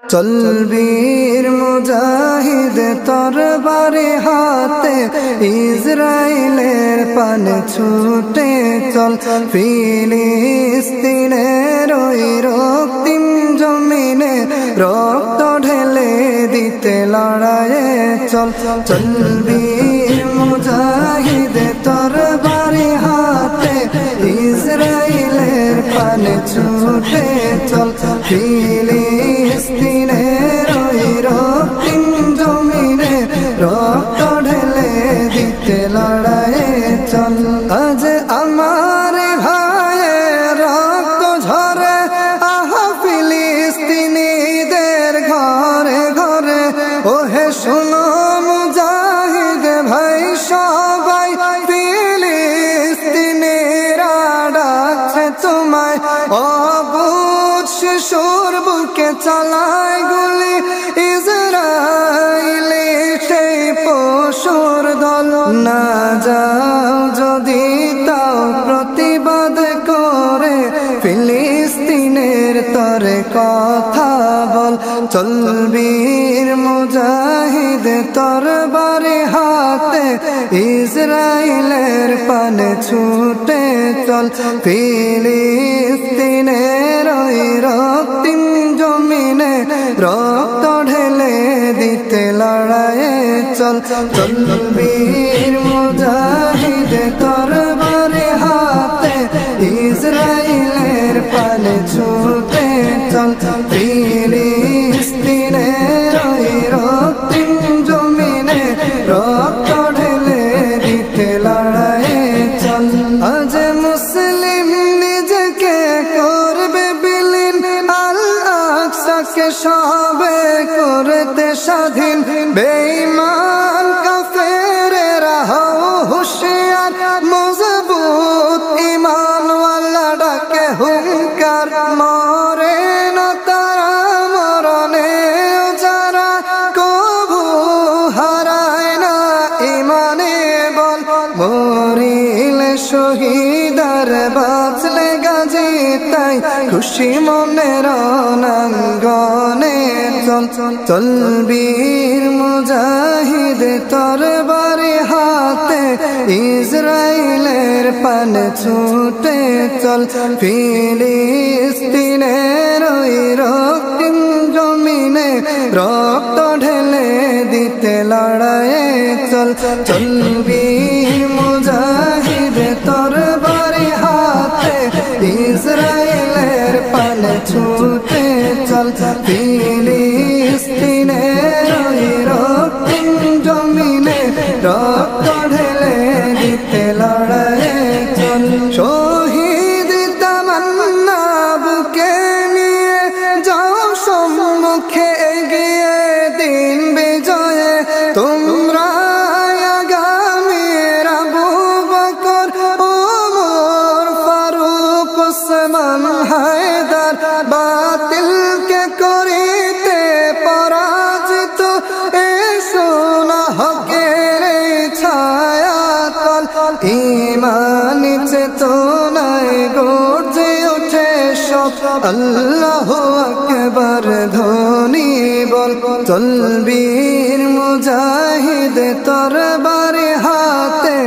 চল বীর মুজাহিদ তরবারি হাতে ইসরাইলের পানে ছুটে চল ফিলিস্তিনের ওই রক্তিম জমিনে রক্ত ঢেলে দিতে লড়াইয়ে চল চল বীর মুজাহিদ তরবারি হাতে ইসরাইলের পানে ছুটে চল ফিলিস্তিনের ওই রক্তিম জমিনে রক্ত ঢেলে দিতে লড়াইয়ে চল আজ আমার ভাইয়ের রক্ত ঝরে আহা ফিলিস্তিনিদের ঘরে ঘরে ওহে শোনো মুজাহিদ ভাই সবাই ফিলিস্তিনিরা ডাকছে তোমায় অবুঝ শিশুর বুকে চালায় গুলি ইসরাইলি সেই পশুর দল না যাও যদি তাও প্রতিবাদ করে ফিলিস্তিনের তরে কথা বল চল বীর মুজাহিদ তরবারি হাতে ইসরাইলের পানে ছুটে চল ফিলিস্তিনের ওই রক্তিম জমিনে রক্ত ঢেলে দিতে লড়াইয়ে চল চল বীর মুজাহিদ তরবারি হাতে ইসরাইলের পানে ছুটে চল ফিলিস্তিনের ওই রক্তিম জমিনে রক্ত ঢেলে দিতে লড়াইয়ে চল আজ মুসলিম নিজেকে করবে বিলীন আল আকসাকে সবে করতে স্বাধীন বেঈমান কাফেরেরা হও হুঁশিয়ার মজবুত ঈমানওয়ালা ডাকে হুঙ্কার মরে না তারা মরণে যারা কভু হারায় না ঈমানে বল মরিলে শহীদার বাঁচলে গাজী তাই খুশি মনে রণাঙ্গনে চল চল বীর মুজাহিদ তরবারি হাতে ইসরাইলের পানে ছুটে চল ফিলিস্তিনের ওই রক্তিম জমিনে রক্ত ঢেলে দিতে লড়াইয়ে চল চল বীর মুজাহিদ তরবারি হাতে ইসরাইলের পানে ছুটে চল ফিলিস্তিনের ওই রক্তিম জমিনে রক্ত ঢেলে দিতে লড়াইয়ে চল শহীদ তামান্না বুকে নিয়ে যাও সম্মুখে এগিয়ে দিন বিজয়ে তোমরা আগামীর আবু বকর ওমর ফারুক ওসমান হায়দার বাতিলকে করিতে পরাজিত এসো না হকের ছায়াতল ঈমানি চেতনায় গর্জে ওঠে সব আল্লাহু আকবার ধ্বনি বল চল বীর মুজাহিদ তরবারি হাতে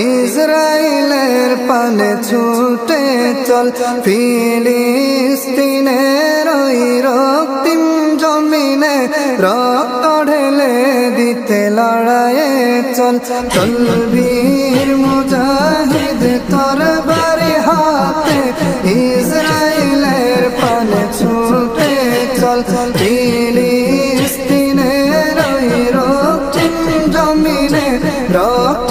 ইসরাইলের পানে ছুটে চল ফিলিস্তিনের ওই রক্তিম জমিনে রক্ত ঢেলে দিতে লড়াইয়ে চল চল বীর মুজাহিদ তরবারি হাতে ইসরাইলের পানে ছুটে চল ফিলিস্তিনের ওই রক্তিম জমিনে রক্ত